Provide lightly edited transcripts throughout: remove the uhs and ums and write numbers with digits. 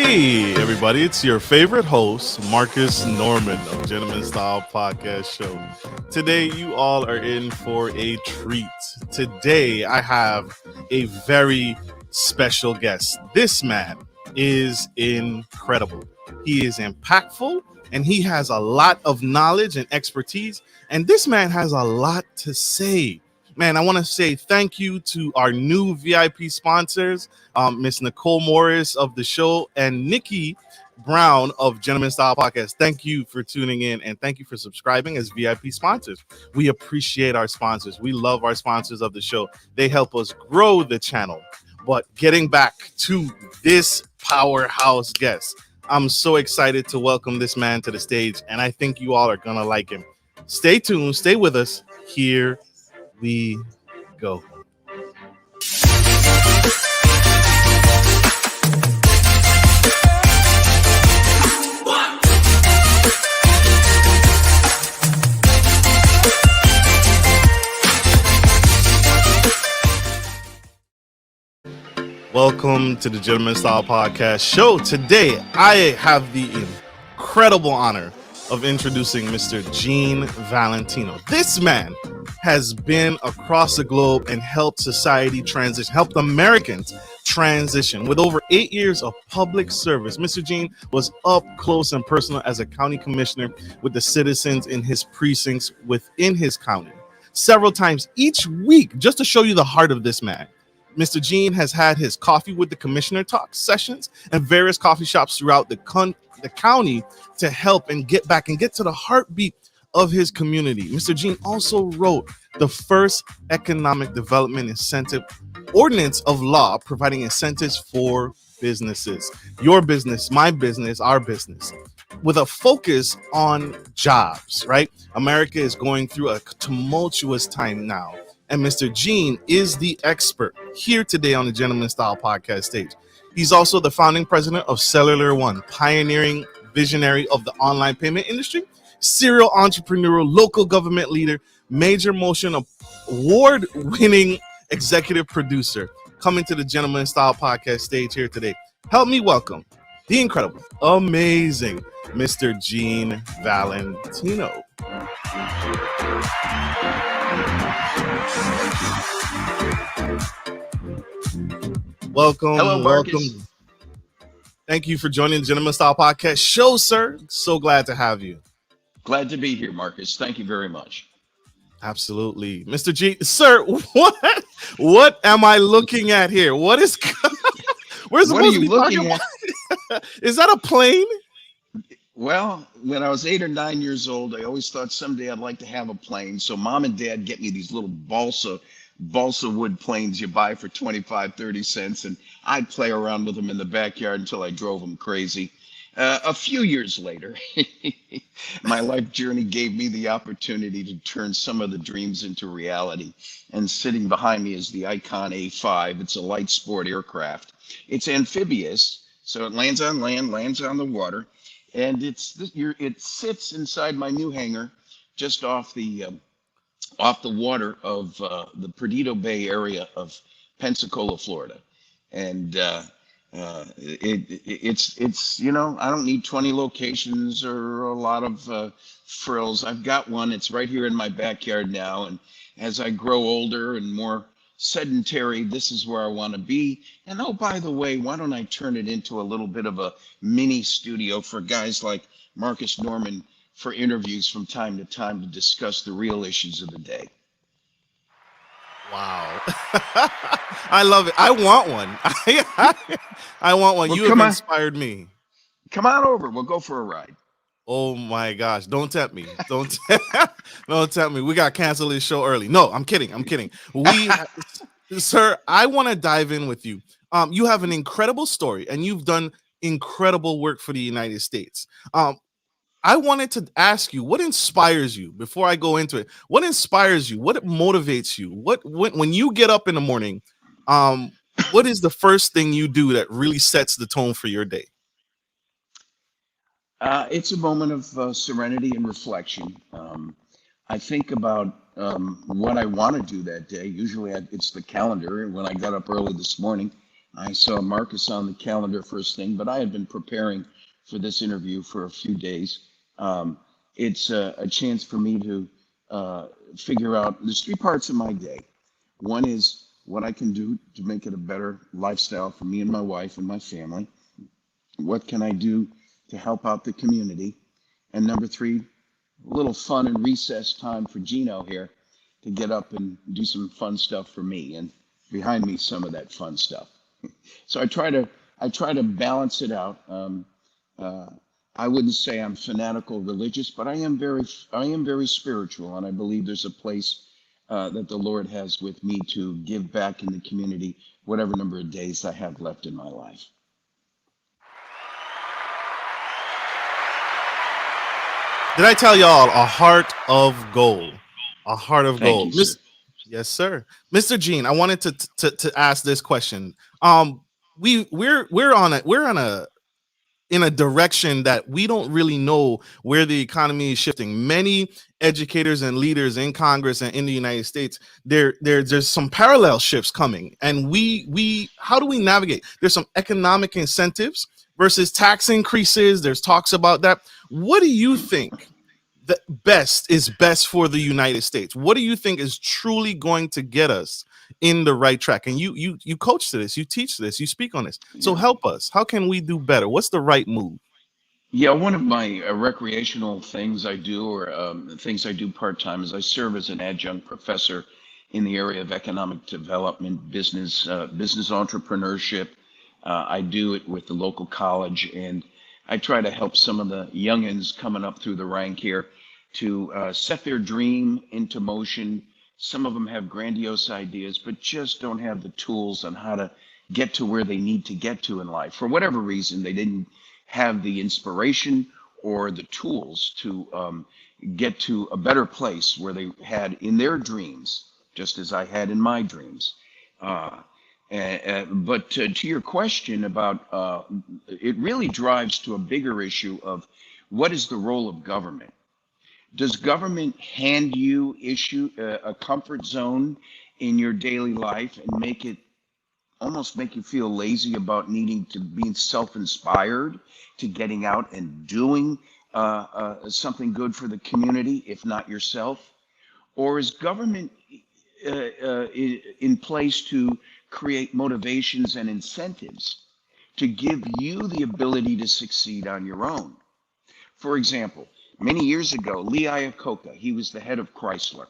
Hey, everybody, it's your favorite host, Marcus Norman of Gentleman Style Podcast Show. Today, you all are in for a treat. Today, I have a very special guest. This man is incredible. He is impactful and he has a lot of knowledge and expertise. And this man has a lot to say. Man, I want to say thank you to our new VIP sponsors, Miss Nicole Morris of the show and Nikki Brown of Gentleman Style Podcast. Thank you for tuning in and thank you for subscribing as VIP sponsors. We appreciate our sponsors. We love our sponsors of the show. They help us grow the channel. But getting back to this powerhouse guest, I'm so excited to welcome this man to the stage, and I think you all are going to like him. Stay tuned. Stay with us. Here we go. Welcome to the Gentleman Style Podcast Show. Today, I have the incredible honor of introducing Mr. Gene Valentino. This man has been across the globe and helped society transition, helped Americans transition. With over 8 years of public service, Mr. Gene was up close and personal as a county commissioner with the citizens in his precincts within his county. Several times each week, just to show you the heart of this man, Mr. Gene has had his coffee with the commissioner talk sessions and various coffee shops throughout the county to help and get back and get to the heartbeat of his community. Mr. Gene also wrote the first economic development incentive ordinance of law, providing incentives for businesses, your business, my business, our business, with a focus on jobs, right? America is going through a tumultuous time now, and Mr. Gene is the expert here today on the Gentleman Style Podcast stage. He's also the founding president of Cellular One, pioneering visionary of the online payment industry, serial entrepreneur, local government leader, major motion award-winning executive producer, coming to the Gentleman Style Podcast stage here today. Help me welcome the incredible, amazing Mr. Gene Valentino. Welcome. Hello, Marcus. Welcome. Thank you for joining the Gentleman Style Podcast Show, sir. So glad to have you. Glad to be here, Marcus. Thank you very much. Absolutely. Mr. G, sir, what am I looking at here? What is we're supposed What are you to be looking talking at? about? Is that a plane? Well, when I was 8 or 9 years old, I always thought someday I'd like to have a plane. So mom and dad get me these little balsa wood planes you buy for 25, 30 cents. And I'd play around with them in the backyard until I drove them crazy. A few years later, my life journey gave me the opportunity to turn some of the dreams into reality. And sitting behind me is the Icon A5. It's a light sport aircraft. It's amphibious, so it lands on land, lands on the water, and it sits inside my new hangar, just off the water of the Perdido Bay area of Pensacola, Florida, and it's I don't need 20 locations or a lot of frills. I've got one. It's right here in my backyard now, and as I grow older and more sedentary, this is where I want to be. And oh, by the way, why don't I turn it into a little bit of a mini studio for guys like Marcus Norman for interviews from time to time to discuss the real issues of the day. Wow. I love it. I want one. I want one. Well, You have inspired me. Come on over. We'll go for a ride. Oh my gosh. Don't tempt me. Don't tempt me. We got to cancel this show early. No, I'm kidding. Sir, I want to dive in with you. You have an incredible story and you've done incredible work for the United States. I wanted to ask you, what inspires you before I go into it? What inspires you? What motivates you? When you get up in the morning, what is the first thing you do that really sets the tone for your day? It's a moment of serenity and reflection. I think about what I want to do that day. Usually it's the calendar. And when I got up early this morning, I saw Marcus on the calendar first thing, but I had been preparing for this interview for a few days. Um, it's a chance for me to figure out there's three parts of my day. One is what I can do to make it a better lifestyle for me and my wife and my family. What can I do to help out the community? And number three, a little fun and recess time for Gino here to get up and do some fun stuff for me. And behind me, some of that fun stuff. So I try to balance it out. Uh, I wouldn't say I'm fanatical religious, but I am very spiritual, and I believe there's a place that the Lord has with me to give back in the community whatever number of days I have left in my life. Did I tell y'all a heart of gold? A heart of Thank you, gold. sir. Yes, sir. Mr. Gene, I wanted to ask this question. We're on a in a direction that we don't really know where the economy is shifting. Many educators and leaders in Congress and in the United States, there's some parallel shifts coming, and we how do we navigate? There's some economic incentives versus tax increases. There's talks about that. What do you think the best for the United States? What do you think is truly going to get us in the right track? And you coach to this, you teach this, you speak on this. So Yeah. help us. How can we do better? What's the right move? Yeah, one of my recreational things I do, or things I do part time, is I serve as an adjunct professor in the area of economic development, business entrepreneurship. I do it with the local college, and I try to help some of the youngins coming up through the rank here to set their dream into motion. Some of them have grandiose ideas, but just don't have the tools on how to get to where they need to get to in life. For whatever reason, they didn't have the inspiration or the tools to get to a better place where they had in their dreams, just as I had in my dreams. Uh, but to your question about it really drives to a bigger issue of what is the role of government? Does government hand you issue a comfort zone in your daily life and make you feel lazy about needing to be self-inspired to getting out and doing something good for the community, if not yourself? Or is government in place to create motivations and incentives to give you the ability to succeed on your own? For example, many years ago, Lee Iacocca, he was the head of Chrysler.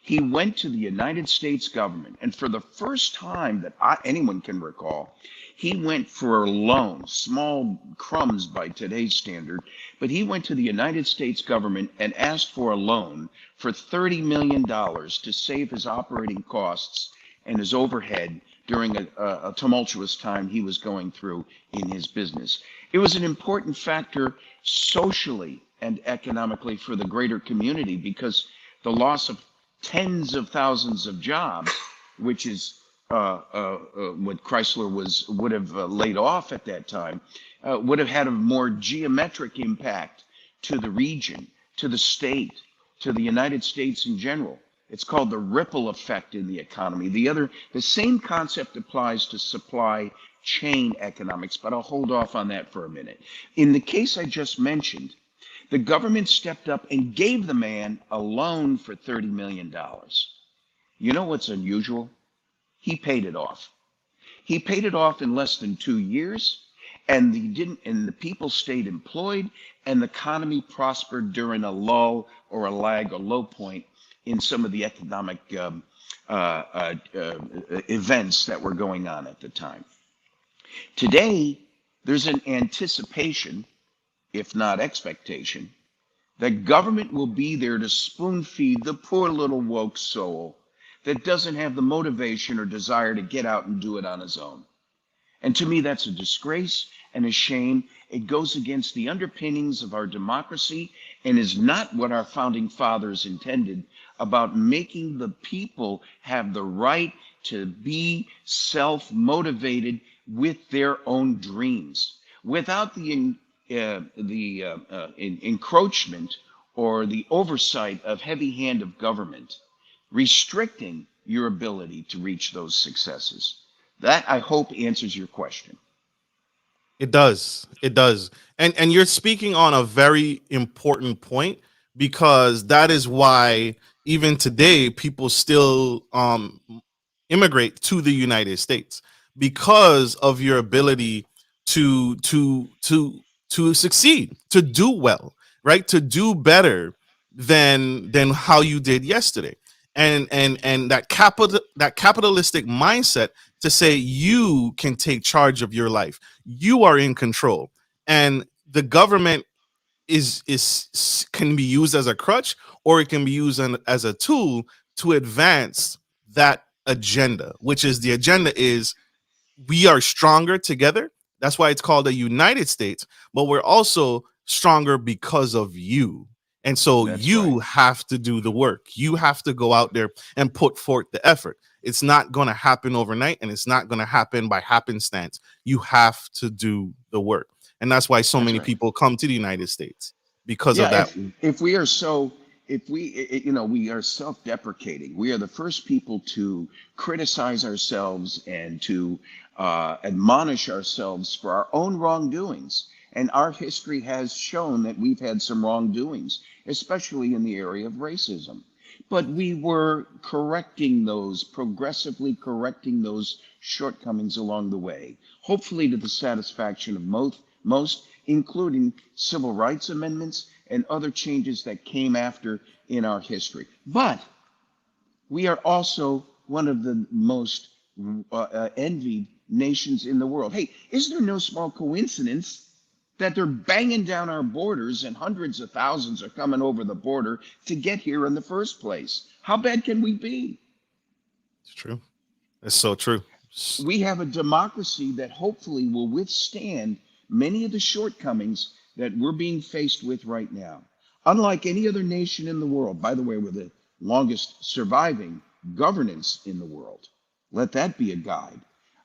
He went to the United States government, and for the first time that anyone can recall, he went for a loan, small crumbs by today's standard, but he went to the United States government and asked for a loan for $30 million to save his operating costs and his overhead during a tumultuous time he was going through in his business. It was an important factor socially and economically for the greater community because the loss of tens of thousands of jobs, which is what Chrysler would have laid off at that time, would have had a more geometric impact to the region, to the state, to the United States in general. It's called the ripple effect in the economy. The same concept applies to supply chain economics, but I'll hold off on that for a minute. In the case I just mentioned, the government stepped up and gave the man a loan for $30 million. You know what's unusual? He paid it off. He paid it off in less than 2 years, and the people stayed employed, and the economy prospered during a lull or a lag or low point in some of the economic events that were going on at the time. Today, there's an anticipation, if not expectation, that government will be there to spoon feed the poor little woke soul that doesn't have the motivation or desire to get out and do it on his own. And to me, that's a disgrace and a shame. It goes against the underpinnings of our democracy and is not what our founding fathers intended about making the people have the right to be self-motivated with their own dreams without the encroachment or the oversight of heavy hand of government restricting your ability to reach those successes. That I hope answers your question. It does. It does. And you're speaking on a very important point, because that is why even today people still immigrate to the United States, because of your ability to succeed, to do well, right? To do better than how you did yesterday. And that capitalistic mindset to say you can take charge of your life, you are in control, and the government is can be used as a crutch, or it can be used as a tool to advance that agenda, which is the agenda is we are stronger together. That's why it's called the United States, but we're also stronger because of you. And so That's right. you have to do the work. You have to go out there and put forth the effort. It's not going to happen overnight, and it's not going to happen by happenstance. You have to do the work. And that's why so That's many right. people come to the United States, because of Yeah, that. if we are so if we you know, we are self-deprecating. We are the first people to criticize ourselves and to admonish ourselves for our own wrongdoings. And our history has shown that we've had some wrongdoings, especially in the area of racism. But we were correcting those, progressively correcting those shortcomings along the way, hopefully to the satisfaction of most, including civil rights amendments and other changes that came after in our history. But we are also one of the most envied nations in the world. Hey, is there no small coincidence that they're banging down our borders and hundreds of thousands are coming over the border to get here in the first place? How bad can we be? It's true. It's so true. We have a democracy that hopefully will withstand many of the shortcomings that we're being faced with right now. Unlike any other nation in the world, by the way, we're the longest surviving governance in the world. Let that be a guide.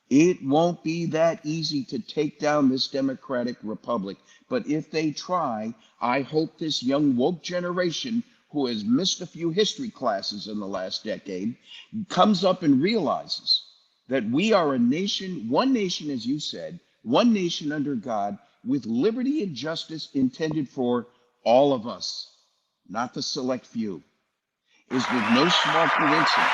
It won't be that easy to take down this democratic republic, but if they try, I hope this young woke generation who has missed a few history classes in the last decade comes up and realizes that we are a nation, one nation, as you said, one nation under God, with liberty and justice intended for all of us, not the select few. Is with no small coincidence.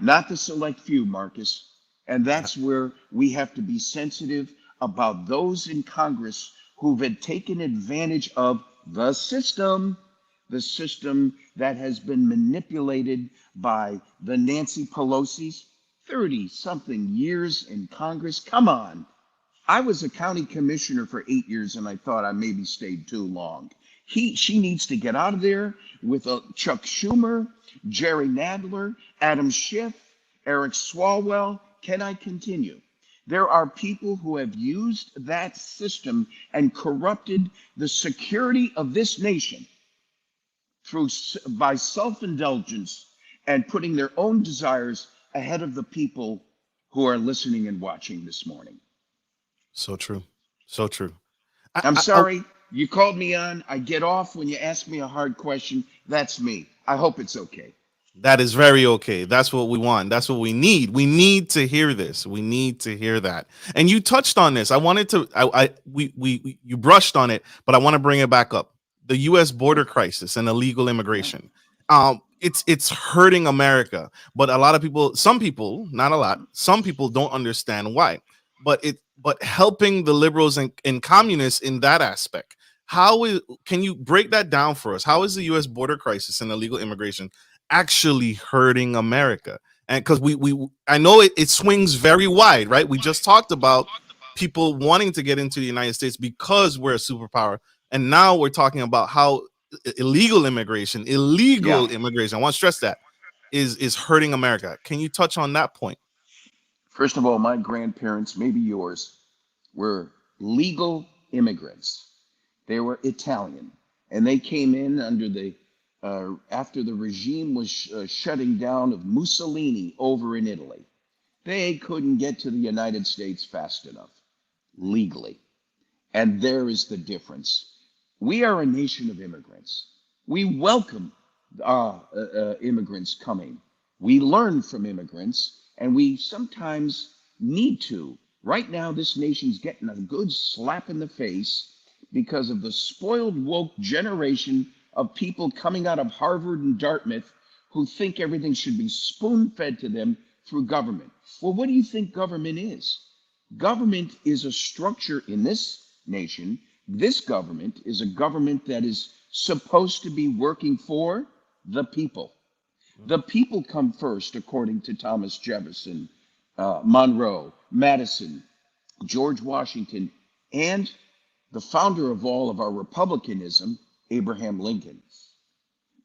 Not the select few, Marcus. And that's where we have to be sensitive about those in Congress who've had taken advantage of the system that has been manipulated by the Nancy Pelosi's 30 something years in Congress. Come on. I was a county commissioner for 8 years and I thought I maybe stayed too long. She needs to get out of there with Chuck Schumer, Jerry Nadler, Adam Schiff, Eric Swalwell. Can I continue? There are people who have used that system and corrupted the security of this nation through by self-indulgence and putting their own desires ahead of the people who are listening and watching this morning. So true. So true. I, I'm I, I sorry, you called me on. I get off when you ask me a hard question. That's me. I hope it's okay. That is very okay. That's what we want. That's what we need. We need to hear this. We need to hear that. And you touched on this. I wanted to. You brushed on it, but I want to bring it back up. The U.S. border crisis and illegal Yeah. immigration. It's hurting America, but a lot of people, some people, not a lot, some people don't understand why. But helping the liberals and communists in that aspect. Can you break that down for us? How is the U.S. border crisis and illegal immigration actually hurting America? And because I know it swings very wide, right? We just talked about people wanting to get into the United States because we're a superpower, and now we're talking about how Yeah. illegal immigration. I want to stress that is hurting America. Can you touch on that point? First of all, my grandparents, maybe yours, were legal immigrants. They were Italian, and they came in under the after the regime was shutting down of Mussolini over in Italy. They couldn't get to the United States fast enough legally. And there is the difference. We are a nation of immigrants. We welcome immigrants coming. We learn from immigrants, and we sometimes need to. Right now, this nation's getting a good slap in the face because of the spoiled woke generation of people coming out of Harvard and Dartmouth who think everything should be spoon-fed to them through government. Well, what do you think government is? Government is a structure in this nation. This government is a government that is supposed to be working for the people. The people come first, according to Thomas Jefferson, Monroe, Madison, George Washington, and the founder of all of our republicanism, Abraham Lincoln.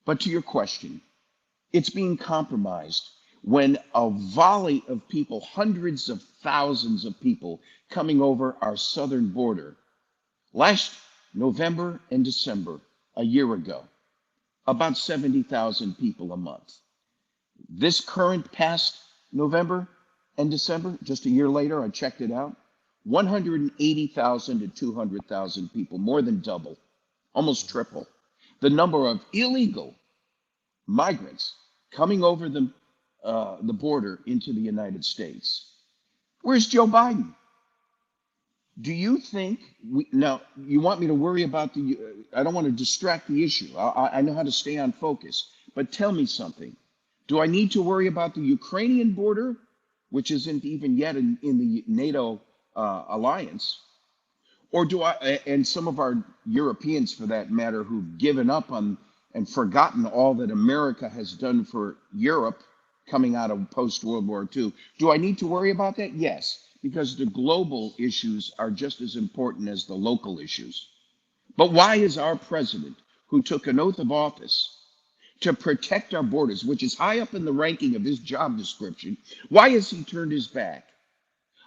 But to your question, it's being compromised when a volley of people, hundreds of thousands of people coming over our southern border, last November and December, a year ago, about 70,000 people a month. This current past November and December, just a year later, I checked it out, 180,000 to 200,000 people, more than double, almost triple the number of illegal migrants coming over the border into the United States. Where's Joe Biden? Do you think, now you want me to worry about I don't want to distract the issue. I know how to stay on focus, but tell me something. Do I need to worry about the Ukrainian border, which isn't even yet in the NATO alliance? Or do and some of our Europeans for that matter, who've given up on and forgotten all that America has done for Europe coming out of post-World War II. Do I need to worry about that? Yes, because the global issues are just as important as the local issues. But why is our president, who took an oath of office to protect our borders, which is high up in the ranking of his job description, why has he turned his back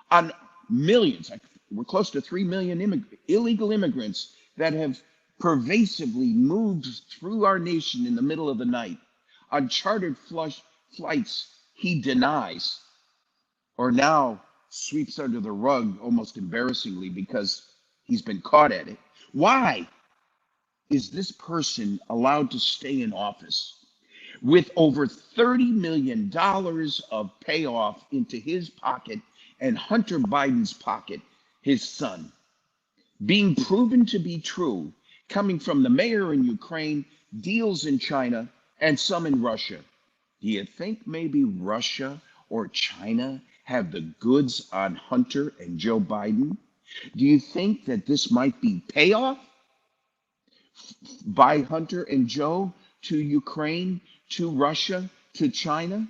on millions? We're close to 3 million illegal immigrants that have pervasively moved through our nation in the middle of the night on chartered flights he denies, or now sweeps under the rug almost embarrassingly because he's been caught at it. Why is this person allowed to stay in office with over $30 million of payoff into his pocket and Hunter Biden's pocket, his son, being proven to be true, coming from the mayor in Ukraine, deals in China, and some in Russia? Do you think maybe Russia or China have the goods on Hunter and Joe Biden? Do you think that this might be payoff by Hunter and Joe to Ukraine, to Russia, to China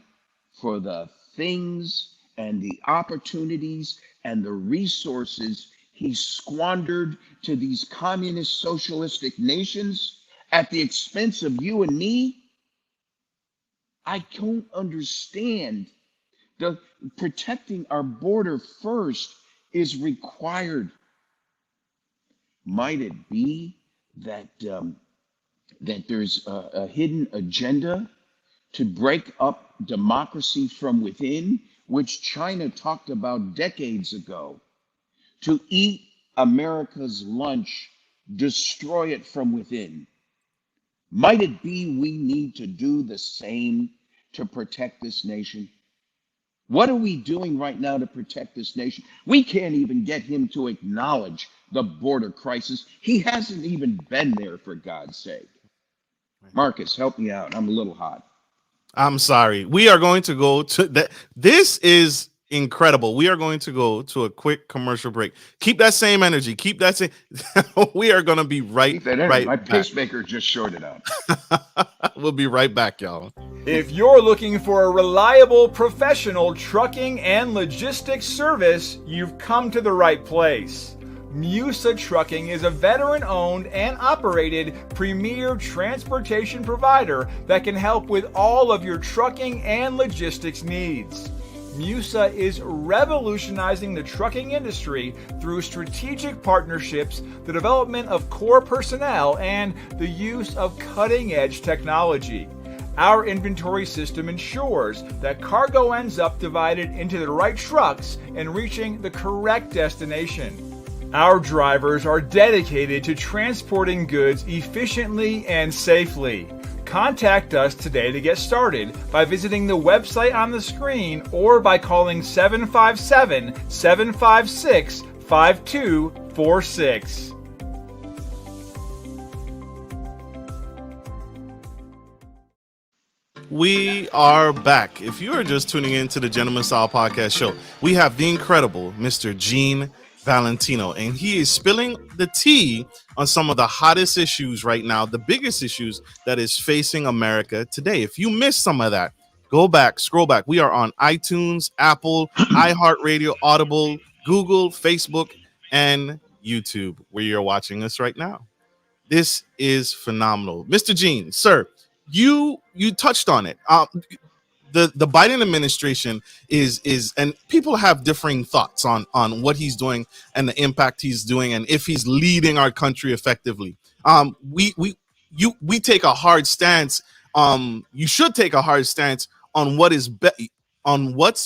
for the things and the opportunities and the resources he squandered to these communist socialistic nations at the expense of you and me? I don't understand. The protecting our border first is required. Might it be that that there's a hidden agenda to break up democracy from within, which China talked about decades ago, to eat America's lunch, destroy it from within? Might it be we need to do the same to protect this nation? What are we doing right now to protect this nation? We can't even get him to acknowledge the border crisis. He hasn't even been there, for God's sake. Marcus, help me out. I'm a little hot. I'm sorry. We are going to go to that. This is incredible. We are going to go to a quick commercial break. Keep that same energy. Keep that same. We are going to be right My back. pacemaker just shorted out. We'll be right back, y'all. If you're looking for a reliable, professional trucking and logistics service, you've come to the right place. Musa Trucking is a veteran-owned and operated premier transportation provider that can help with all of your trucking and logistics needs. Musa is revolutionizing the trucking industry through strategic partnerships, the development of core personnel, and the use of cutting-edge technology. Our inventory system ensures that cargo ends up divided into the right trucks and reaching the correct destination. Our drivers are dedicated to transporting goods efficiently and safely. Contact us today to get started by visiting the website on the screen or by calling 757-756-5246. We are back. If you are just tuning in to the Gentleman Style Podcast Show, we have the incredible Mr. Gene Valentino, and he is spilling the tea on some of the hottest issues right now, the biggest issues that is facing America today. If you missed some of that, go back, scroll back. We are on iTunes, Apple, iHeartRadio, Audible, Google, Facebook, and YouTube, where you're watching us right now. This is phenomenal. Mr. Gene, sir, you touched on it. The Biden administration is and people have differing thoughts on what he's doing and the impact he's doing and if he's leading our country effectively. We take a hard stance. You should take a hard stance on what's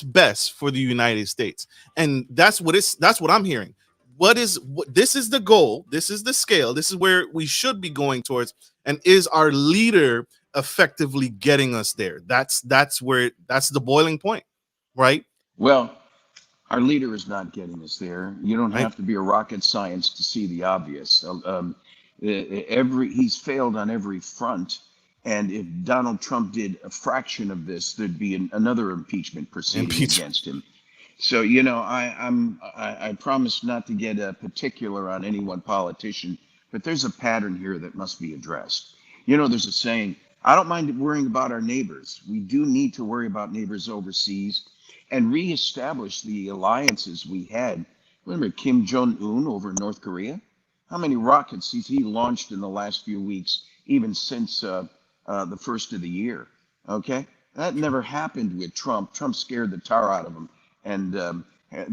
best for the United States, and that's what I'm hearing. This is the goal. This is the scale. This is where we should be going towards. And is our leader effectively getting us there? That's the boiling point, right? Well, our leader is not getting us there. You don't have to be a rocket science to see the obvious. He's failed on every front. And if Donald Trump did a fraction of this, there'd be another impeachment proceeding against him. So, I promise not to get particular on any one politician, but there's a pattern here that must be addressed. There's a saying, I don't mind worrying about our neighbors. We do need to worry about neighbors overseas and reestablish the alliances we had. Remember Kim Jong-un over in North Korea? How many rockets has he launched in the last few weeks, even since the first of the year? Okay? That never happened with Trump. Trump scared the tar out of him. And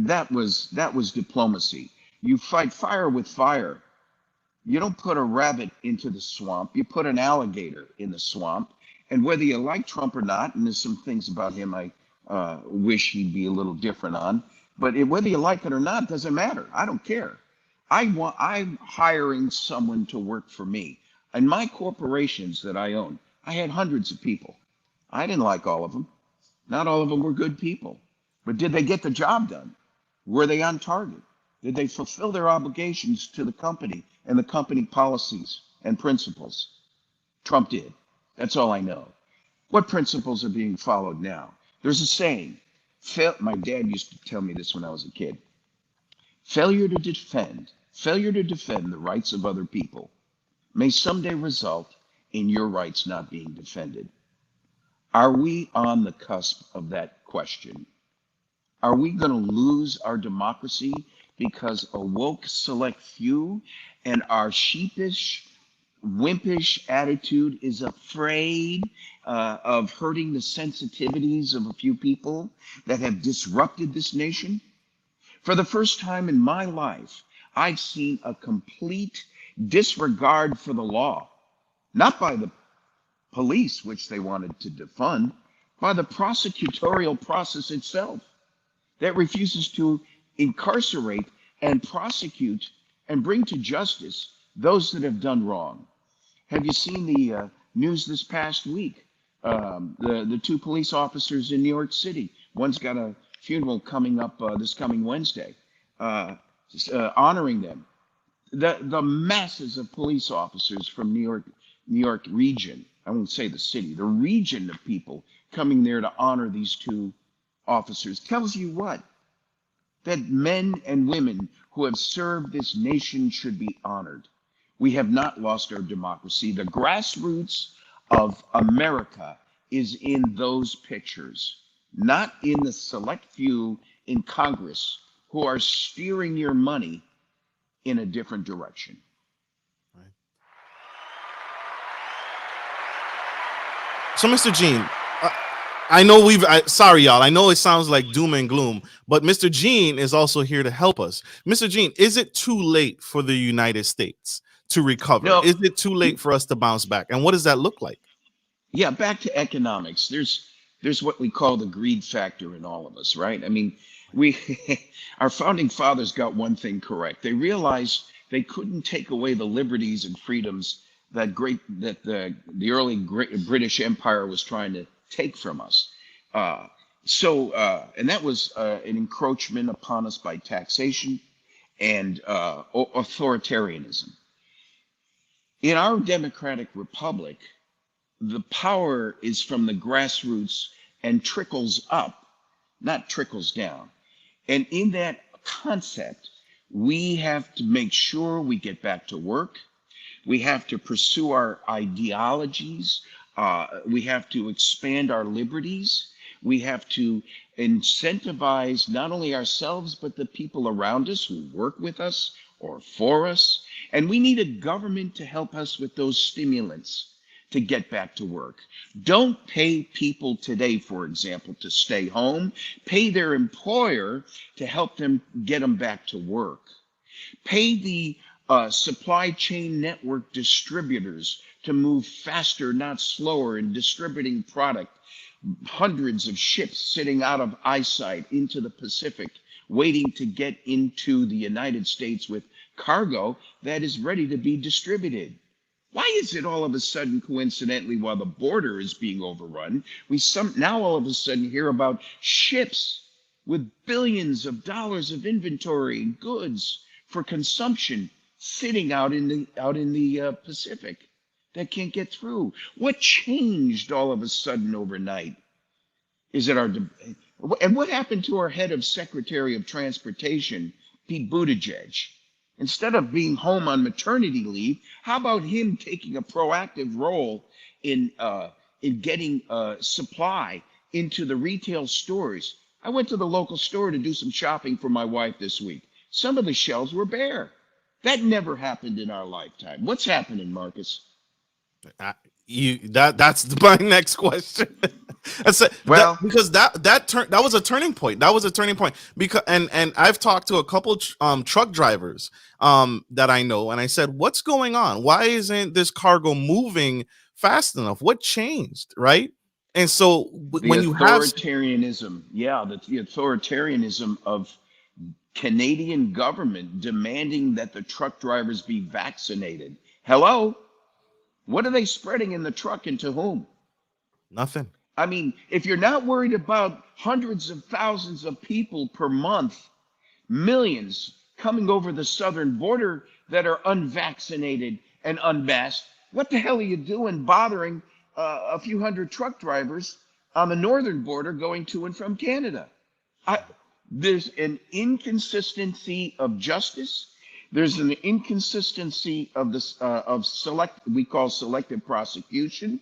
that was diplomacy. You fight fire with fire. You don't put a rabbit into the swamp. You put an alligator in the swamp. And whether you like Trump or not, and there's some things about him I wish he'd be a little different on, but whether you like it or not doesn't matter. I don't care. I'm hiring someone to work for me. In my corporations that I own, I had hundreds of people. I didn't like all of them. Not all of them were good people. But did they get the job done? Were they on target? Did they fulfill their obligations to the company and the company policies and principles? Trump did. That's all I know. What principles are being followed now? There's a saying. My dad used to tell me this when I was a kid. Failure to defend the rights of other people may someday result in your rights not being defended. Are we on the cusp of that question? Are we going to lose our democracy because a woke select few and our sheepish, wimpish attitude is afraid of hurting the sensitivities of a few people that have disrupted this nation? For the first time in my life, I've seen a complete disregard for the law, not by the police, which they wanted to defund, by the prosecutorial process itself that refuses to incarcerate and prosecute and bring to justice those that have done wrong. Have you seen the news this past week? The two police officers in New York City. One's got a funeral coming up this coming Wednesday, honoring them. The masses of police officers from New York region, I won't say the city, the region of people coming there to honor these two officers tells you what? That men and women who have served this nation should be honored. We have not lost our democracy. The grassroots of America is in those pictures, not in the select few in Congress who are steering your money in a different direction. Right. So, Mr. Gene, I know sorry, y'all. I know it sounds like doom and gloom, but Mr. Gene is also here to help us. Mr. Gene, is it too late for the United States to recover? No. Is it too late for us to bounce back? And what does that look like? Yeah, back to economics. There's what we call the greed factor in all of us, right? I mean, our founding fathers got one thing correct. They realized they couldn't take away the liberties and freedoms that the early great British Empire was trying to take from us. And that was an encroachment upon us by taxation and authoritarianism. In our democratic republic, the power is from the grassroots and trickles up, not trickles down. And in that concept, we have to make sure we get back to work. We have to pursue our ideologies. We have to expand our liberties. We have to incentivize not only ourselves, but the people around us who work with us or for us. And we need a government to help us with those stimulants to get back to work. Don't pay people today, for example, to stay home. Pay their employer to help them get them back to work. Pay the supply chain network distributors to move faster, not slower, in distributing product. Hundreds of ships sitting out of eyesight into the Pacific, waiting to get into the United States with cargo that is ready to be distributed. Why is it all of a sudden, coincidentally, while the border is being overrun, we now all of a sudden hear about ships with billions of dollars of inventory and goods for consumption sitting out in the Pacific that can't get through? What changed all of a sudden overnight? Is it and what happened to our head of Secretary of Transportation, Pete Buttigieg? Instead of being home on maternity leave, how about him taking a proactive role in getting supply into the retail stores? I went to the local store to do some shopping for my wife this week. Some of the shelves were bare. That never happened in our lifetime. What's happening, Marcus? That's my next question. Because that was a turning point. That was a turning point because and I've talked to a couple truck drivers that I know, and I said, "What's going on? Why isn't this cargo moving fast enough? What changed?" Right? And so when you have authoritarianism, the authoritarianism of Canadian government demanding that the truck drivers be vaccinated. Hello? What are they spreading in the truck and to whom? Nothing. I mean, if you're not worried about hundreds of thousands of people per month, millions coming over the southern border that are unvaccinated and unmasked, what the hell are you doing bothering a few hundred truck drivers on the northern border going to and from Canada? There's an inconsistency of justice. There's an inconsistency of this we call selective prosecution,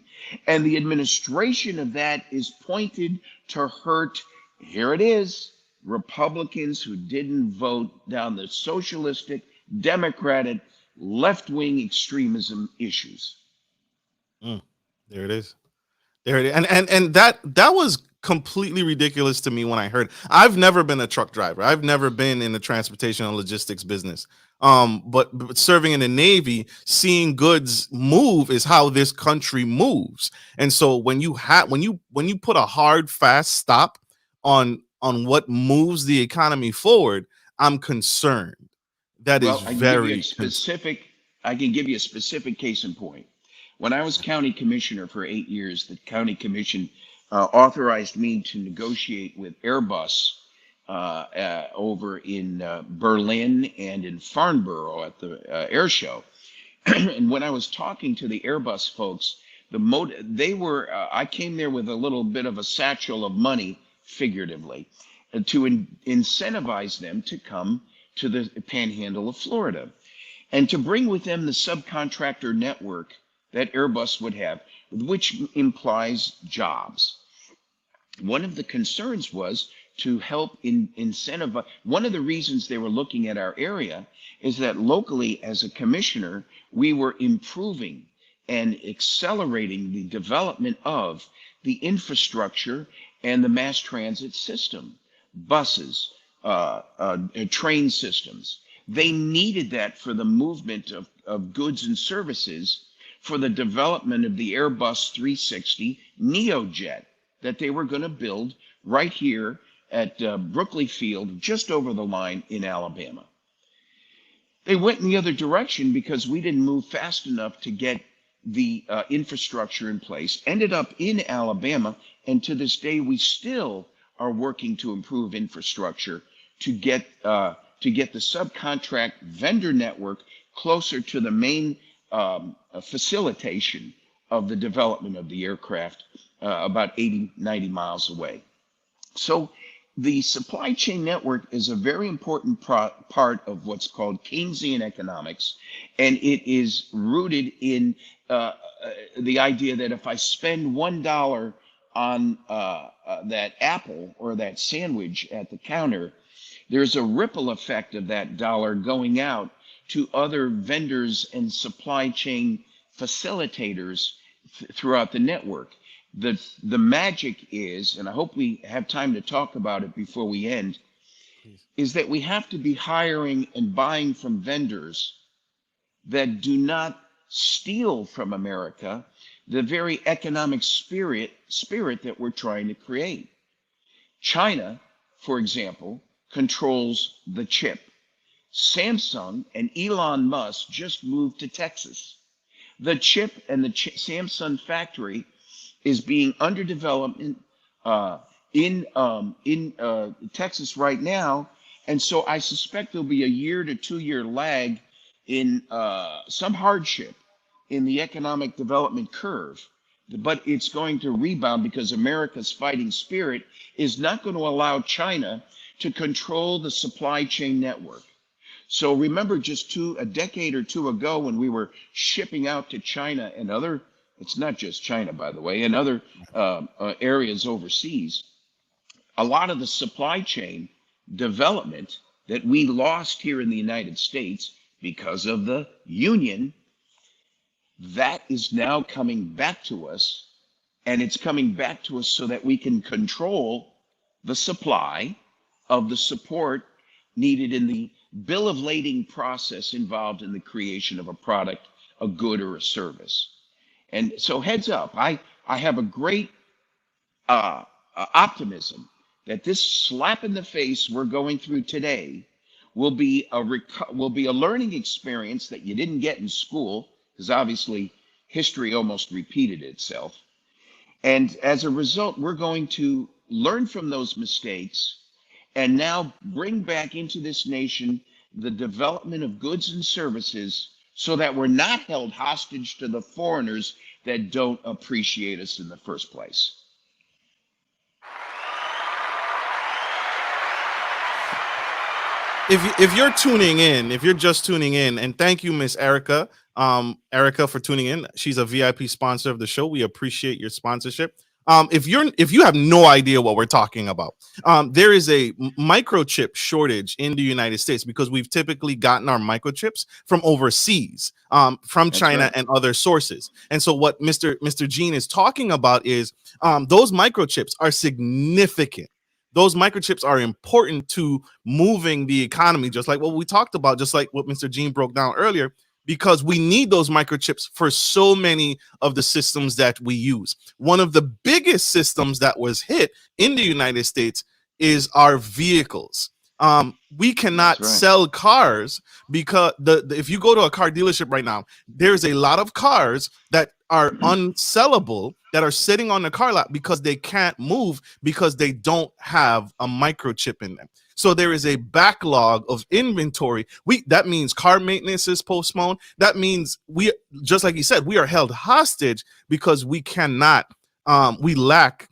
and the administration of that is pointed to hurt. Here it is: Republicans who didn't vote down the socialistic, democratic, left-wing extremism issues. There it is. There it is. And that was completely ridiculous to me when I heard. I've never been a truck driver. I've never been in the transportation and logistics business. But serving in the Navy, seeing goods move is how this country moves. And so when you put a hard, fast stop on what moves the economy forward, I'm concerned. That is very specific. I can give you a specific case in point. When I was county commissioner for 8 years, the county commission authorized me to negotiate with Airbus over in Berlin and in Farnborough at the air show. And when I was talking to the Airbus folks, I came there with a little bit of a satchel of money, figuratively, to incentivize them to come to the panhandle of Florida and to bring with them the subcontractor network that Airbus would have, which implies jobs. One of the concerns was to help incentivize. One of the reasons they were looking at our area is that locally, as a commissioner, we were improving and accelerating the development of the infrastructure and the mass transit system, buses, train systems. They needed that for the movement of goods and services for the development of the Airbus 360 NeoJet that they were going to build right here at Brookley Field, just over the line in Alabama. They went in the other direction because we didn't move fast enough to get the infrastructure in place, ended up in Alabama, and to this day we still are working to improve infrastructure to get the subcontract vendor network closer to the main facilitation of the development of the aircraft, about 80, 90 miles away. So the supply chain network is a very important part of what's called Keynesian economics, and it is rooted in the idea that if I spend $1 on that apple or that sandwich at the counter, there's a ripple effect of that dollar going out to other vendors and supply chain facilitators throughout the network. The magic is, and I hope we have time to talk about it before we end, is that we have to be hiring and buying from vendors that do not steal from America the very economic spirit that we're trying to create. China, for example, controls the chip. Samsung and Elon Musk just moved to Texas. The chip and the Samsung factory is being under development in Texas right now, and so I suspect there'll be a 1 to 2 year lag in some hardship in the economic development curve, but it's going to rebound because America's fighting spirit is not going to allow China to control the supply chain network. So remember just a decade or two ago when we were shipping out to China and other, it's not just China, by the way, and other areas overseas, a lot of the supply chain development that we lost here in the United States because of the union, that is now coming back to us, and it's coming back to us so that we can control the supply of the support needed in the bill of lading process involved in the creation of a product, a good, or a service. And so heads up, I have a great optimism that this slap in the face we're going through today will be a learning experience that you didn't get in school, because obviously history almost repeated itself. And as a result, we're going to learn from those mistakes and now bring back into this nation the development of goods and services so that we're not held hostage to the foreigners that don't appreciate us in the first place. If you're tuning in, if you're just tuning in, and thank you, Miss Erica, for tuning in. She's a VIP sponsor of the show. We appreciate your sponsorship. If you have no idea what we're talking about, there is a microchip shortage in the United States because we've typically gotten our microchips from overseas, from That's China right. and other sources. And so what Mr. Gene is talking about is those microchips are significant. Those microchips are important to moving the economy, just like what we talked about, just like what Mr. Gene broke down earlier, because we need those microchips for so many of the systems that we use. One of the biggest systems that was hit in the United States is our vehicles. We cannot sell cars because if you go to a car dealership right now, there's a lot of cars that are unsellable that are sitting on the car lot because they can't move because they don't have a microchip in them. So there is a backlog of inventory. That means car maintenance is postponed. That means we, just like you said, we are held hostage because we cannot, we lack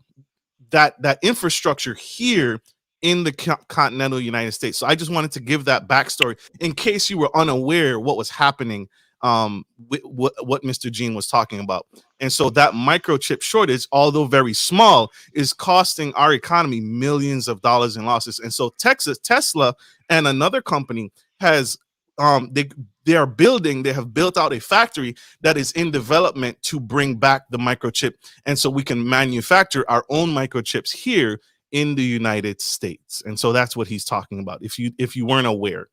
that infrastructure here in the continental United States. So I just wanted to give that backstory in case you were unaware what was happening, what Mr. Gene was talking about. And so that microchip shortage, although very small, is costing our economy millions of dollars in losses. And so Tesla and another company has they have built out a factory that is in development to bring back the microchip, and so we can manufacture our own microchips here in the United States. And so that's what he's talking about, if you weren't aware.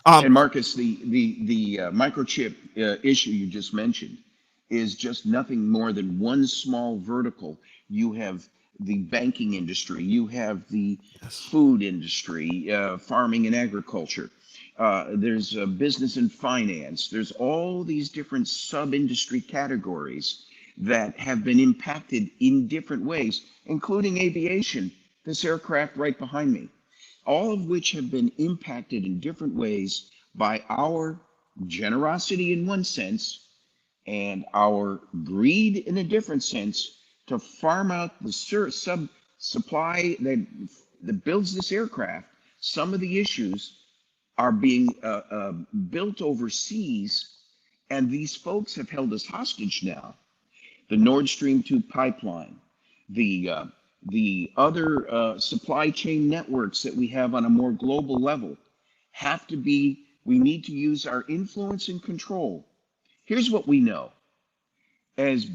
And Marcus, the microchip issue you just mentioned is just nothing more than one small vertical. You have the banking industry, you have the food industry, farming and agriculture. there's business and finance. There's all these different sub-industry categories that have been impacted in different ways, including aviation, this aircraft right behind me, all of which have been impacted in different ways by our generosity in one sense and our greed in a different sense to farm out the sub supply that builds this aircraft. Some of the issues are being built overseas, and these folks have held us hostage now. The Nord Stream 2 pipeline, the other supply chain networks that we have on a more global level have to be, we need to use our influence and control. Here's what we know. As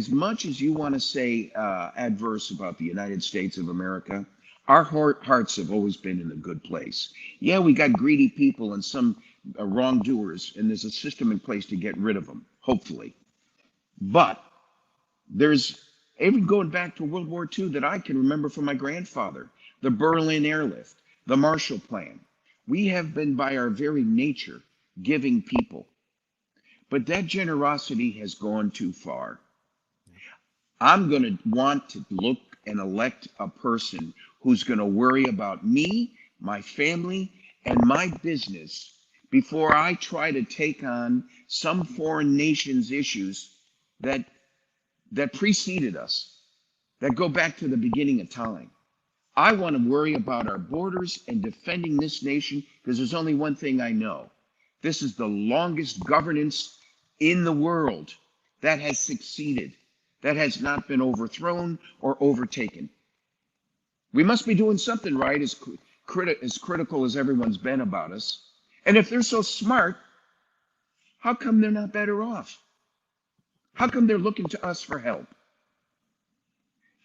much as you want to say adverse about the United States of America, our hearts have always been in a good place. Yeah, we got greedy people and some wrongdoers, and there's a system in place to get rid of them, hopefully. But there's, even going back to World War II that I can remember from my grandfather, the Berlin Airlift, the Marshall Plan. We have been, by our very nature, giving people. But that generosity has gone too far. I'm going to want to look and elect a person who's going to worry about me, my family, and my business before I try to take on some foreign nation's issues that preceded us, that go back to the beginning of time. I want to worry about our borders and defending this nation because there's only one thing I know. This is the longest governance in the world that has succeeded, that has not been overthrown or overtaken. We must be doing something right, as critical as everyone's been about us. And if they're so smart, how come they're not better off? How come they're looking to us for help?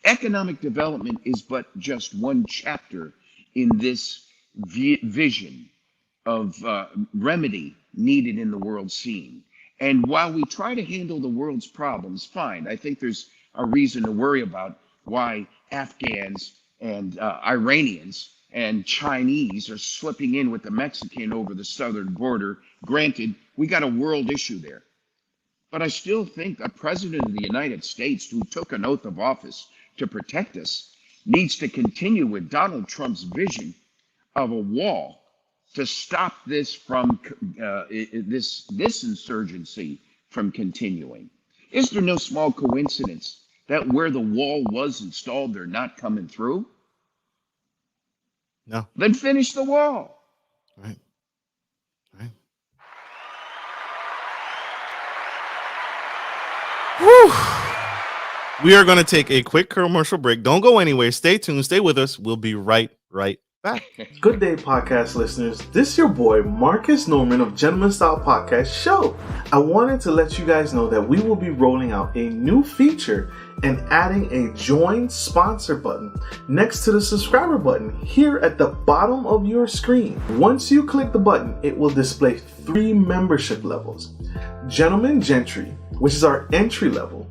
Economic development is but just one chapter in this vision of remedy needed in the world scene. And while we try to handle the world's problems, fine, I think there's a reason to worry about why Afghans and Iranians and Chinese are slipping in with the Mexican over the southern border. Granted, we got a world issue there. But I still think a president of the United States who took an oath of office to protect us needs to continue with Donald Trump's vision of a wall to stop this from this insurgency from continuing. Is there no small coincidence that where the wall was installed, they're not coming through? No. Then finish the wall. Right. Right. Whew. We are going to take a quick commercial break. Don't go anywhere. Stay tuned. Stay with us. We'll be right back. Good day, podcast listeners. This is your boy, Marcus Norman of Gentleman Style Podcast Show. I wanted to let you guys know that we will be rolling out a new feature and adding a join sponsor button next to the subscriber button here at the bottom of your screen. Once you click the button, it will display 3 membership levels. Gentleman Gentry, which is our entry level,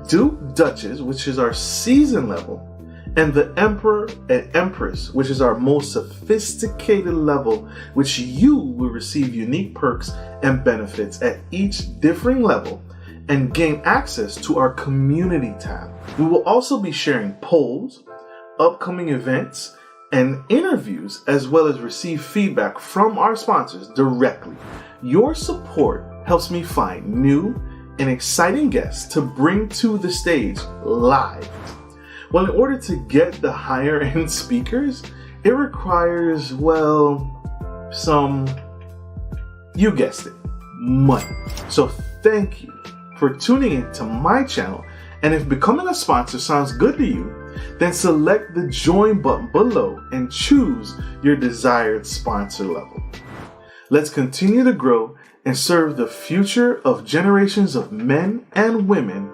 Duke Duchess, which is our season level, and the Emperor and Empress, which is our most sophisticated level, which you will receive unique perks and benefits at each differing level and gain access to our community tab. We will also be sharing polls, upcoming events, and interviews, as well as receive feedback from our sponsors directly. Your support helps me find new and exciting guests to bring to the stage live. Well, in order to get the higher end speakers, it requires, well, some, you guessed it, money. So thank you for tuning in to my channel. And if becoming a sponsor sounds good to you, then select the join button below and choose your desired sponsor level. Let's continue to grow and serve the future of generations of men and women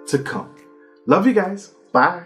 to come. Love you guys. Bye.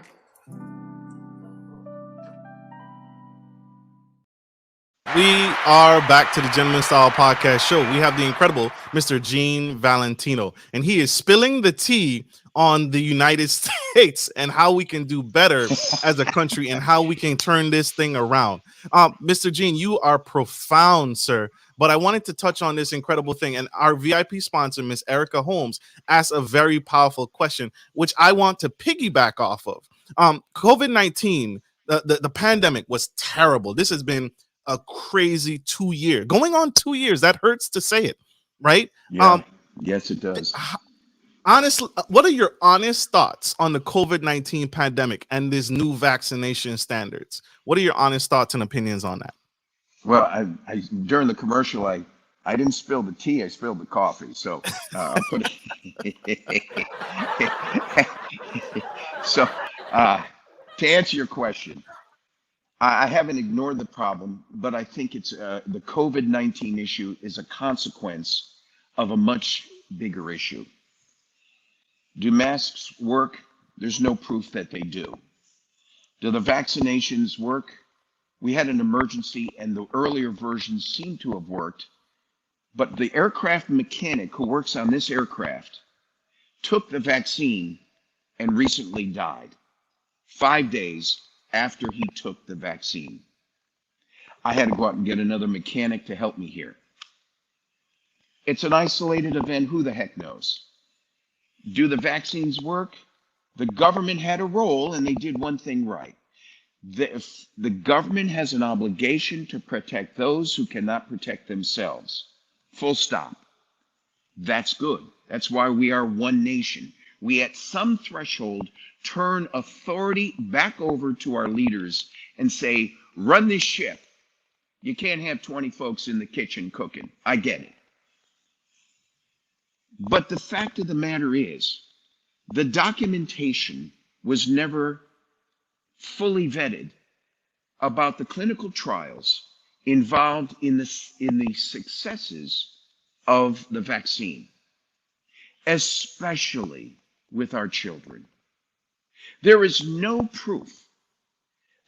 We are back to the Gentleman Style Podcast Show. We have the incredible Mr. Gene Valentino, and he is spilling the tea on the United States and how we can do better as a country and how we can turn this thing around. Mr. Gene, you are profound, sir. But I wanted to touch on this incredible thing. And our VIP sponsor, Miss Erica Holmes, asked a very powerful question, which I want to piggyback off of. COVID-19, the pandemic was terrible. This has been a crazy 2 years, going on 2 years. That hurts to say it, right? Yeah. Yes, it does. Honestly, what are your honest thoughts on the COVID-19 pandemic and these new vaccination standards? What are your honest thoughts and opinions on that? Well, I during the commercial, I didn't spill the tea, I spilled the coffee. So I'll put it. So to answer your question, I haven't ignored the problem, but I think it's the COVID-19 issue is a consequence of a much bigger issue. Do masks work? There's no proof that they do. Do the vaccinations work? We had an emergency and the earlier versions seem to have worked, but the aircraft mechanic who works on this aircraft took the vaccine and recently died 5 days after he took the vaccine. I had to go out and get another mechanic to help me here. It's an isolated event. Who the heck knows? Do the vaccines work? The government had a role and they did one thing right. The government has an obligation to protect those who cannot protect themselves. Full stop. That's good. That's why we are one nation. We at some threshold turn authority back over to our leaders and say, run this ship. You can't have 20 folks in the kitchen cooking. I get it. But the fact of the matter is, the documentation was never fully vetted about the clinical trials involved in the successes of the vaccine, especially with our children. There is no proof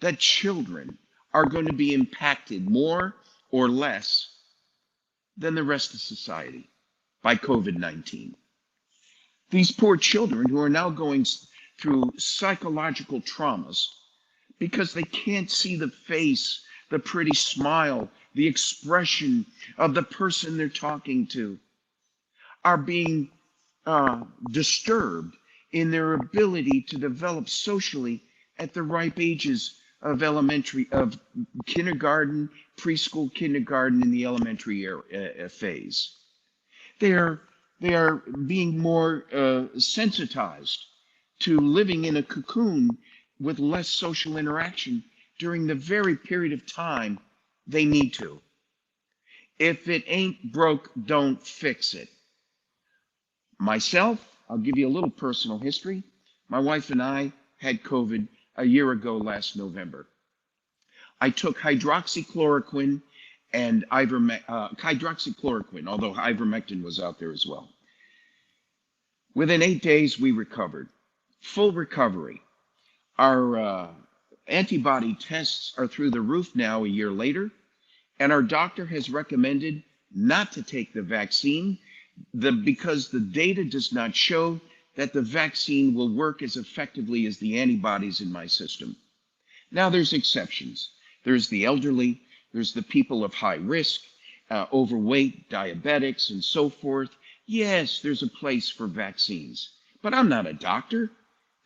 that children are going to be impacted more or less than the rest of society by COVID-19. These poor children who are now going through psychological traumas because they can't see the face, the pretty smile, the expression of the person they're talking to, are being disturbed in their ability to develop socially at the ripe ages of kindergarten, preschool, kindergarten, in the elementary phase. They are being more sensitized to living in a cocoon with less social interaction during the very period of time they need to. If it ain't broke, don't fix it. Myself, I'll give you a little personal history. My wife and I had COVID a year ago last November. I took hydroxychloroquine and hydroxychloroquine, although ivermectin was out there as well. Within 8 days, we recovered. Full recovery. Our antibody tests are through the roof now a year later, and our doctor has recommended not to take the vaccine because the data does not show that the vaccine will work as effectively as the antibodies in my system. Now, there's exceptions. There's the elderly, there's the people of high risk, overweight, diabetics, and so forth. Yes, there's a place for vaccines, but I'm not a doctor.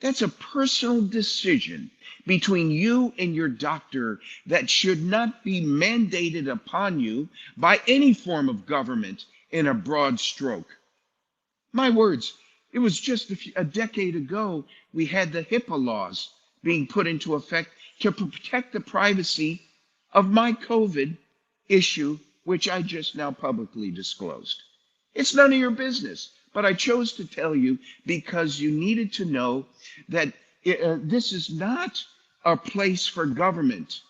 That's a personal decision between you and your doctor that should not be mandated upon you by any form of government in a broad stroke. My words, it was just a decade ago we had the HIPAA laws being put into effect to protect the privacy of my COVID issue, which I just now publicly disclosed. It's none of your business, but I chose to tell you because you needed to know that this is not a place for government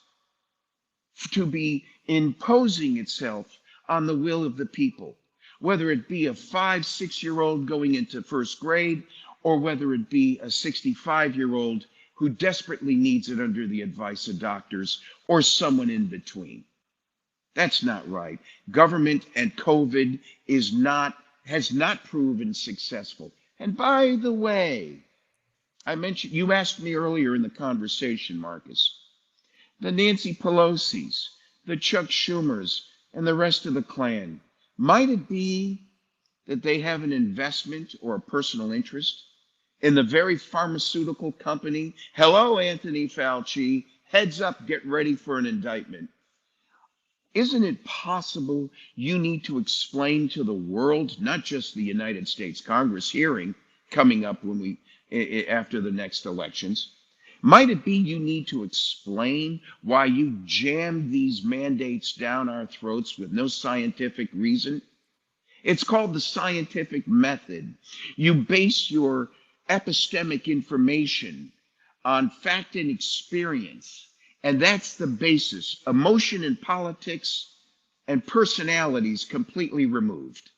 to be imposing itself on the will of the people, whether it be a 5-6-year-old going into first grade, or whether it be a 65-year-old who desperately needs it under the advice of doctors, or someone in between. That's not right. Government and COVID has not proven successful. And by the way, you asked me earlier in the conversation, Marcus, the Nancy Pelosi's, the Chuck Schumers, and the rest of the clan, might it be that they have an investment or a personal interest in the very pharmaceutical company? Hello, Anthony Fauci. Heads up, get ready for an indictment. Isn't it possible you need to explain to the world, not just the United States Congress hearing coming up after the next elections, might it be you need to explain why you jammed these mandates down our throats with no scientific reason? It's called the scientific method. You base your epistemic information on fact and experience, and that's the basis. Emotion and politics and personalities completely removed.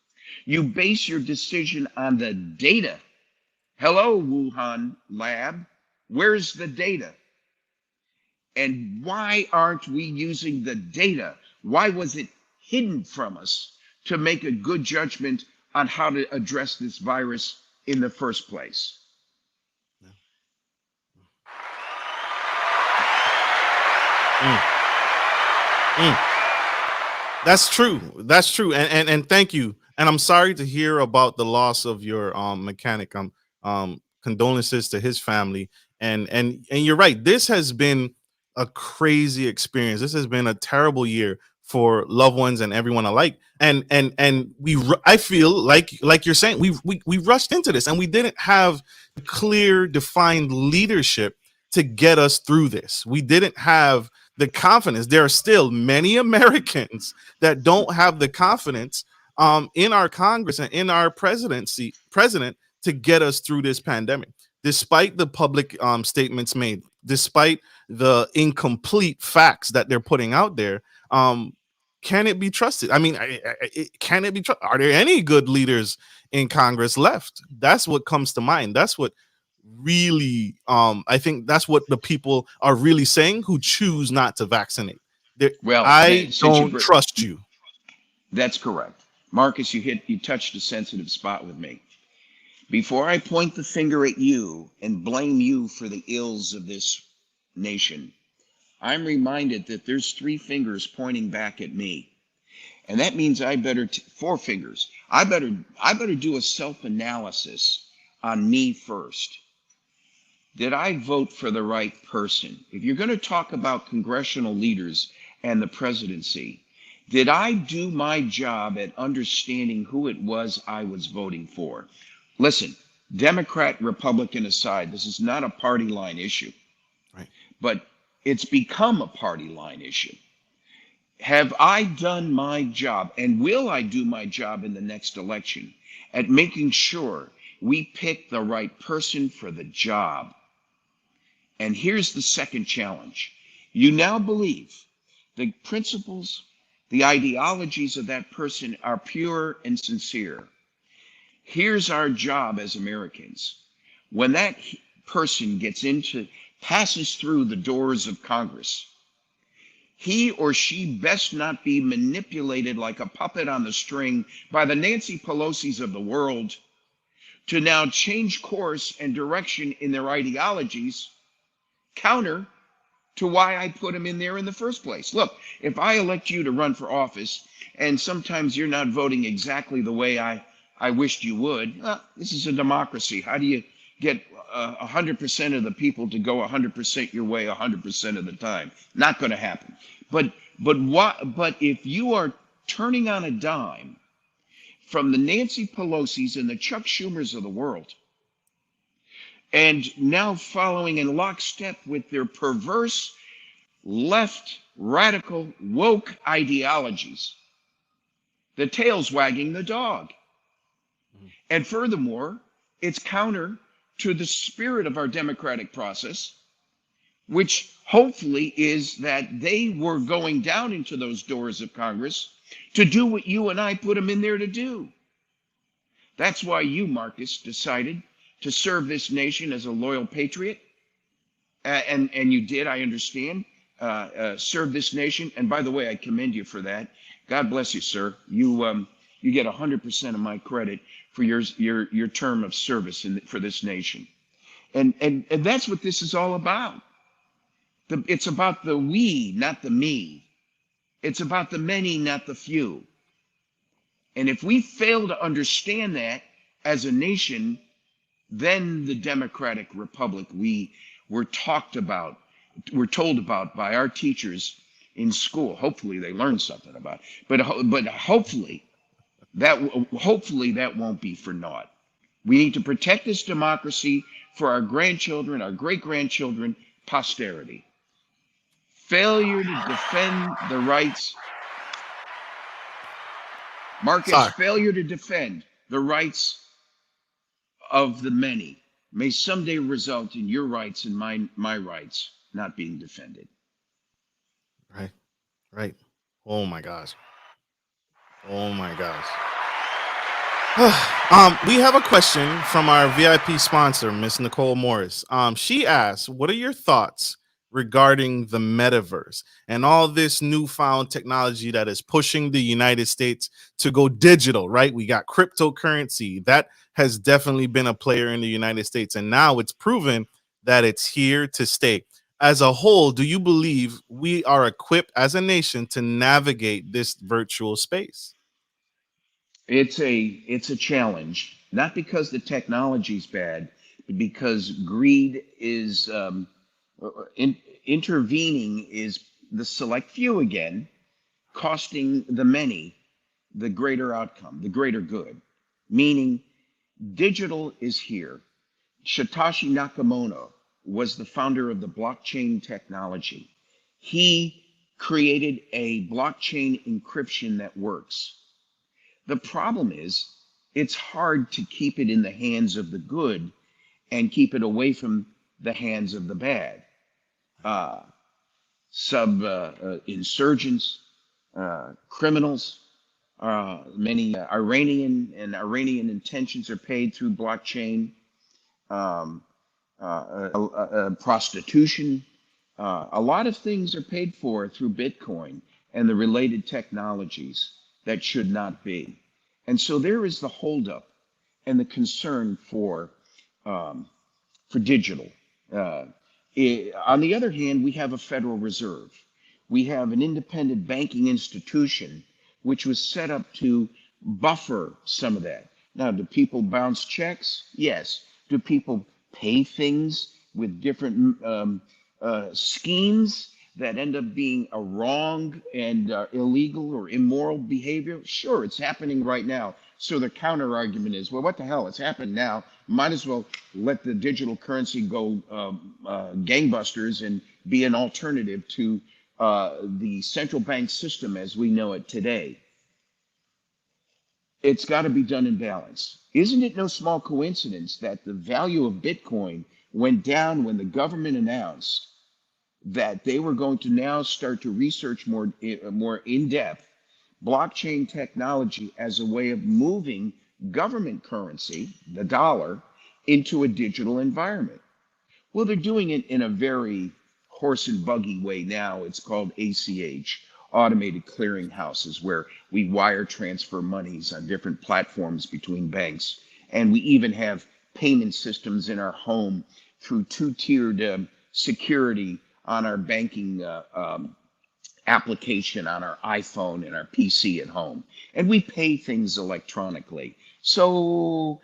You base your decision on the data. Hello, Wuhan lab. Where's the data? And why aren't we using the data? Why was it hidden from us to make a good judgment on how to address this virus in the first place? That's true. That's true. And thank you. And I'm sorry to hear about the loss of your mechanic. Condolences to his family. And you're right. This has been a crazy experience. This has been a terrible year for loved ones and everyone alike. And I feel like you're saying, we rushed into this and we didn't have clear, defined leadership to get us through this. We didn't have the confidence. There are still many Americans that don't have the confidence in our Congress and in our president to get us through this pandemic, despite the public statements made, despite the incomplete facts that they're putting out there. Can it be trusted? I mean, can it be trusted? Are there any good leaders in Congress left? That's what comes to mind. That's what really, I think that's what the people are really saying who choose not to vaccinate. I don't trust you. That's correct. Marcus, you touched a sensitive spot with me. Before I point the finger at you and blame you for the ills of this nation, I'm reminded that there's 3 fingers pointing back at me. And that means 4 fingers. I better do a self-analysis on me first. Did I vote for the right person? If you're going to talk about congressional leaders and the presidency, did I do my job at understanding who it was I was voting for? Listen, Democrat, Republican aside, this is not a party line issue, right? But it's become a party line issue. Have I done my job, and will I do my job in the next election at making sure we pick the right person for the job? And here's the second challenge. You now believe the principles, the ideologies of that person are pure and sincere. Here's our job as Americans. When that person passes through the doors of Congress, he or she best not be manipulated like a puppet on the string by the Nancy Pelosi's of the world to now change course and direction in their ideologies, counter to why I put them in there in the first place. Look, if I elect you to run for office and sometimes you're not voting exactly the way I wished you would, this is a democracy. How do you get 100% of the people to go 100% your way 100% of the time? Not going to happen. But if you are turning on a dime from the Nancy Pelosi's and the Chuck Schumers of the world, and now following in lockstep with their perverse left radical woke ideologies, the tail's wagging the dog. And furthermore, it's counter to the spirit of our democratic process, which hopefully is that they were going down into those doors of Congress to do what you and I put them in there to do. That's why you, Marcus, decided to serve this nation as a loyal patriot. And you did, I understand. serve this nation. And by the way, I commend you for that. God bless you, sir. You get 100% of my credit for your term of service for this nation. And that's what this is all about. It's about the we, not the me. It's about the many, not the few. And if we fail to understand that as a nation, then the democratic republic we were told about by our teachers in school. Hopefully they learned something about it. But hopefully that won't be for naught. We need to protect this democracy for our grandchildren, our great-grandchildren, posterity. Failure to defend the rights, Marcus, failure to defend the rights of the many may someday result in your rights and my rights not being defended. Right. Oh my gosh. We have a question from our VIP sponsor, Miss Nicole Morris. She asks, what are your thoughts regarding the metaverse and all this newfound technology that is pushing the United States to go digital, right? We got cryptocurrency that has definitely been a player in the United States, and now it's proven that it's here to stay. As a whole, do you believe we are equipped as a nation to navigate this virtual space? It's a challenge, not because the technology's bad, but because greed is intervening, is the select few again, costing the many the greater outcome, the greater good. Meaning, digital is here. Satoshi Nakamoto was the founder of the blockchain technology. He created a blockchain encryption that works. The problem is, it's hard to keep it in the hands of the good and keep it away from the hands of the bad. Insurgents, criminals, many Iranian intentions are paid through blockchain, prostitution. A lot of things are paid for through Bitcoin and the related technologies that should not be. And so there is the holdup and the concern for digital. On the other hand, we have a Federal Reserve. We have an independent banking institution which was set up to buffer some of that. Now, do people bounce checks? Yes. Do people pay things with different schemes that end up being a wrong and illegal or immoral behavior? Sure, it's happening right now. So the counter argument is, well, what the hell? It's happened now. Might as well let the digital currency go gangbusters and be an alternative to the central bank system as we know it today. It's got to be done in balance. Isn't it no small coincidence that the value of Bitcoin went down when the government announced that they were going to now start to research more in-depth blockchain technology as a way of moving government currency, the dollar, into a digital environment? Well, they're doing it in a very horse and buggy way now. It's called ACH, automated clearing houses, where we wire transfer monies on different platforms between banks. And we even have payment systems in our home through two-tiered security on our banking application on our iPhone and our PC at home. And we pay things electronically. So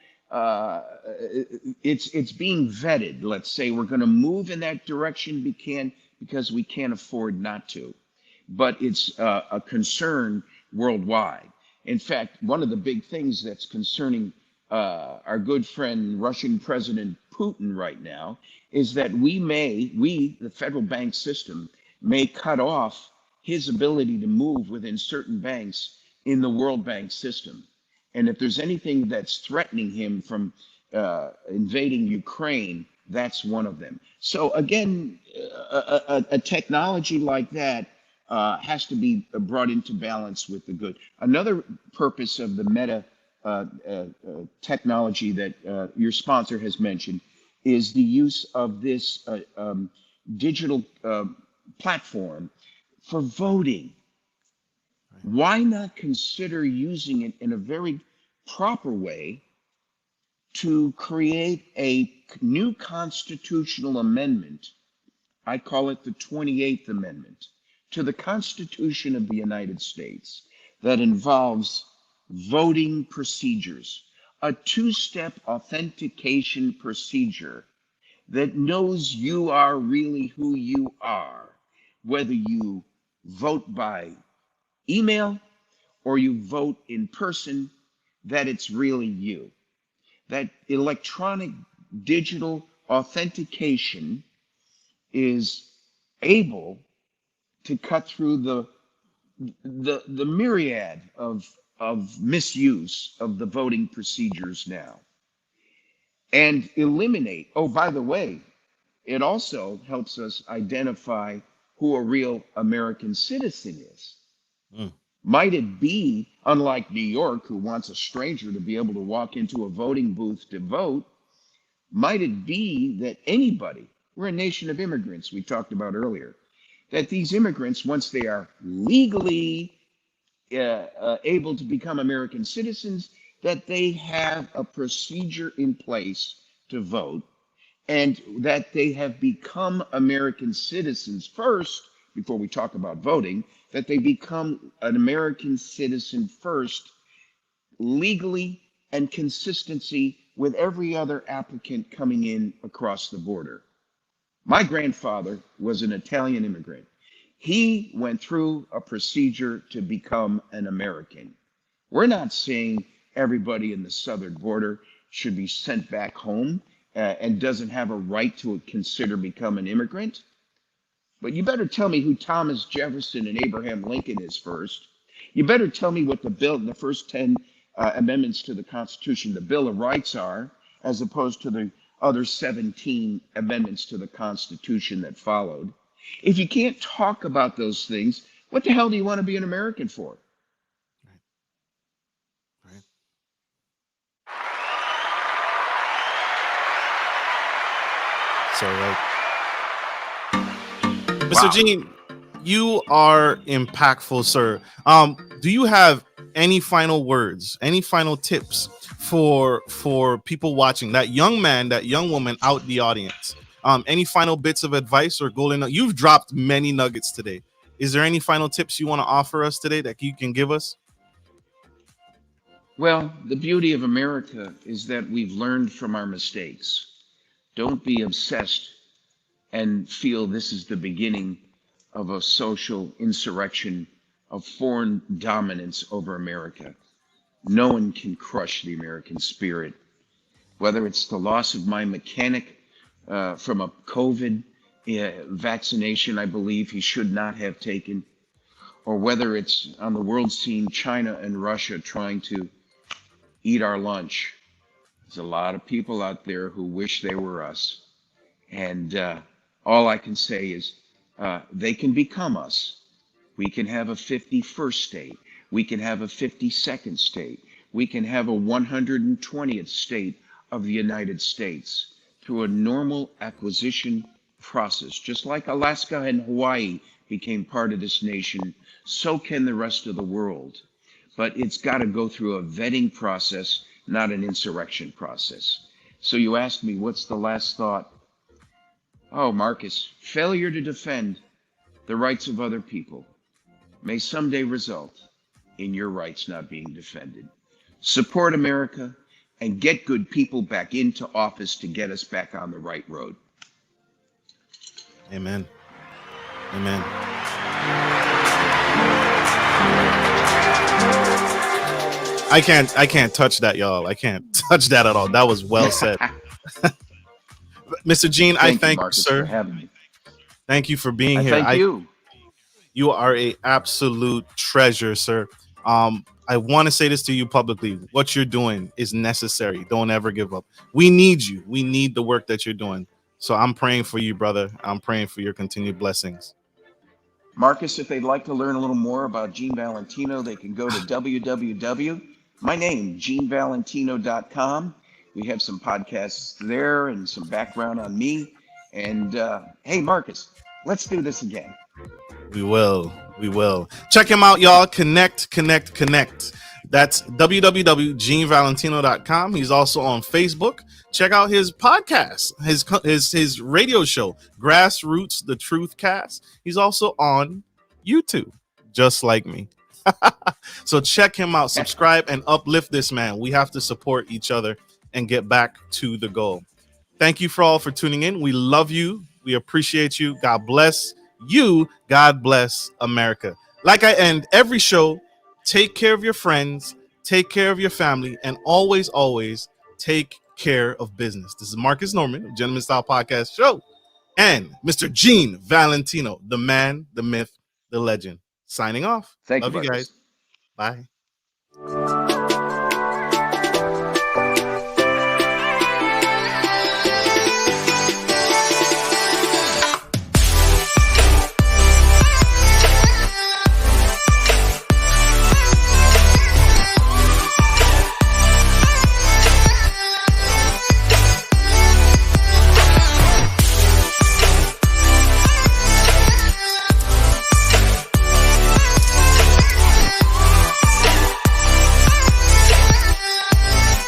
it's being vetted. Let's say we're going to move in that direction because we can't afford not to. But it's a concern worldwide. In fact, one of the big things that's concerning our good friend Russian President Putin right now is that we, the federal bank system, may cut off his ability to move within certain banks in the World Bank system. And if there's anything that's threatening him from invading Ukraine, that's one of them. So again, a technology like that has to be brought into balance with the good. Another purpose of the meta technology that your sponsor has mentioned is the use of this digital platform for voting. Why not consider using it in a very proper way to create a new constitutional amendment? I call it the 28th Amendment to the Constitution of the United States that involves voting procedures, a two-step authentication procedure that knows you are really who you are, whether you vote by email or you vote in person, that it's really you. That electronic digital authentication is able to cut through the myriad of misuse of the voting procedures now and eliminate. Oh, by the way, it also helps us identify who a real American citizen is. Mm. Might it be, unlike New York, who wants a stranger to be able to walk into a voting booth to vote, might it be that anybody, we're a nation of immigrants, we talked about earlier, that these immigrants, once they are legally able to become American citizens, that they have a procedure in place to vote, and that they have become American citizens first, before we talk about voting, that they become an American citizen first, legally and consistency with every other applicant coming in across the border. My grandfather was an Italian immigrant. He went through a procedure to become an American. We're not saying everybody in the southern border should be sent back home and doesn't have a right to consider become an immigrant. But you better tell me who Thomas Jefferson and Abraham Lincoln is first. You better tell me what the first 10 amendments to the Constitution, the Bill of Rights are, as opposed to the other 17 amendments to the Constitution that followed. If you can't talk about those things, what the hell do you want to be an American for? Right. So, Mr. Wow. Gene, you are impactful, sir. Do you have any final words, any final tips for people watching, that young man, that young woman out the audience? Any final bits of advice or golden? You've dropped many nuggets today. Is there any final tips you want to offer us today that you can give us? Well, the beauty of America is that we've learned from our mistakes. Don't be obsessed and feel this is the beginning of a social insurrection of foreign dominance over America. No one can crush the American spirit. Whether it's the loss of my mechanic from a COVID vaccination I believe he should not have taken, or whether it's on the world scene, China and Russia trying to eat our lunch. There's a lot of people out there who wish they were us. And all I can say is they can become us. We can have a 51st state. We can have a 52nd state. We can have a 120th state of the United States through a normal acquisition process. Just like Alaska and Hawaii became part of this nation, so can the rest of the world. But it's got to go through a vetting process, not an insurrection process. So you asked me, what's the last thought? Oh, Marcus, failure to defend the rights of other people may someday result in your rights not being defended. Support America and get good people back into office to get us back on the right road. Amen. Amen. I can't touch that, y'all. I can't touch that at all. That was well said. Mr. Gene, I thank you, Marcus, sir. for having me. Thank you for being here. Thank you. You are a absolute treasure, sir. I want to say this to you publicly. What you're doing is necessary. Don't ever give up. We need you. We need the work that you're doing. So I'm praying for you, brother. I'm praying for your continued blessings. Marcus, if they'd like to learn a little more about Gene Valentino, they can go to genevalentino.com. We have some podcasts there and some background on me. And hey, Marcus, Let's do this again. We will. We will. Check him out, y'all. Connect. That's www.genevalentino.com. He's also on Facebook. Check out his podcast, his radio show, Grassroots, The Truth Cast. He's also on YouTube, just like me. So check him out, subscribe, and uplift this man. We have to support each other and get back to the goal. Thank you for all for tuning in. We love you. We appreciate you. God bless you. God bless America. Like I end every show, take care of your friends, take care of your family, and always, always take care of business. This is Marcus Norman of Gentleman Style Podcast Show and Mr. Gene Valentino, the man, the myth, the legend. Signing off. Thank Love you, you guys. Bye.